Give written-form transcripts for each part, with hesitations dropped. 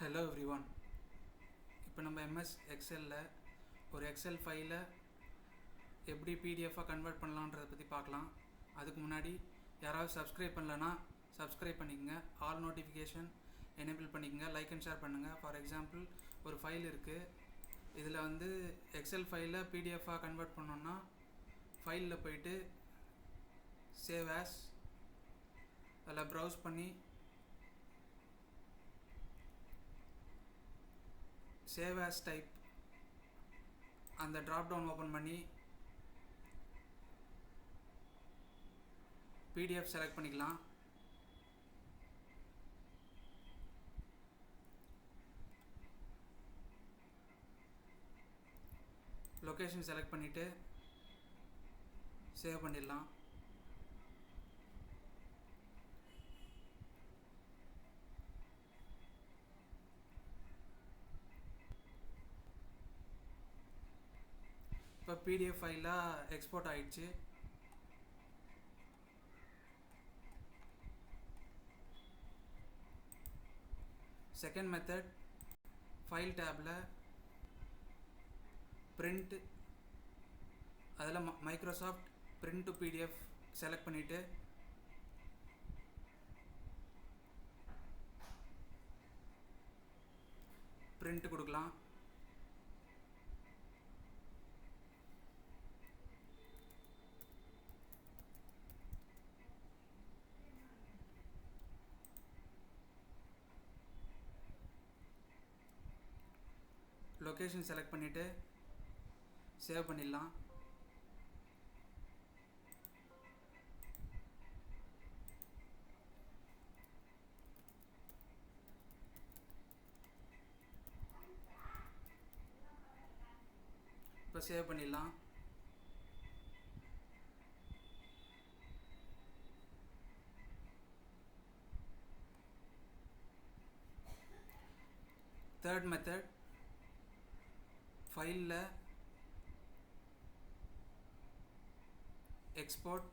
Hello everyone. இப்போ நம்ம MS எக்ஸலில் ஒரு எக்ஸல் ஃபைலை எப்படி பிடிஎஃபாக கன்வெர்ட் பண்ணலான்றதை பற்றி பார்க்கலாம். அதுக்கு முன்னாடி யாராவது சப்ஸ்கிரைப் பண்ணலன்னா சப்ஸ்கிரைப் பண்ணிக்கங்க, ஆல் நோட்டிஃபிகேஷன் எனேபிள் பண்ணிக்கங்க, லைக் அண்ட் ஷேர் பண்ணுங்கள். ஃபார் எக்ஸாம்பிள் ஒரு ஃபைல் இருக்குது, இதில் எக்ஸல் ஃபைலை பிடிஎஃபாக கன்வெர்ட் பண்ணோன்னா ஃபைலில் போயிட்டு சேவ் ஆஸ் அதில் ப்ரௌஸ் பண்ணி சேவ் ஆஸ் டைப் அந்த ட்ராப் டவுன் ஓப்பன் பண்ணி பிடிஎஃப் செலக்ட் பண்ணிக்கலாம். லொக்கேஷன் செலக்ட் பண்ணிவிட்டு சேவ் பண்ணிடலாம். இப்போ பிடிஎஃப் ஃபைலாக எக்ஸ்போர்ட் ஆகிடுச்சு. செகண்ட் மெத்தட், ஃபைல் டேப்பில் பிரிண்ட், அதில் Microsoft print to PDF select பண்ணிவிட்டு பிரிண்ட் கொடுக்கலாம். லொக்கேஷன் செலக்ட் பண்ணிவிட்டு சேவ் பண்ணிடலாம். இப்போ சேவ் பண்ணிடலாம். தேர்ட் மெத்தட், ஃபைலில் எக்ஸ்போர்ட்,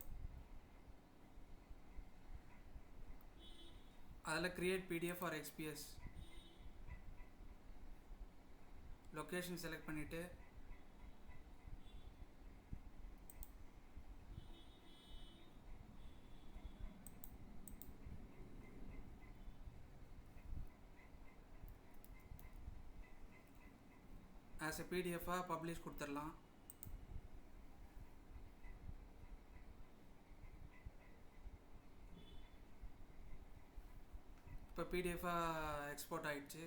அதில் create PDF or XPS, location select பண்ணிவிட்டு ஆஸ் எ பிடிஎஃபாக பப்ளிஷ் கொடுத்துடலாம். இப்போ பிடிஎஃபாக எக்ஸ்போர்ட் ஆகிடுச்சு.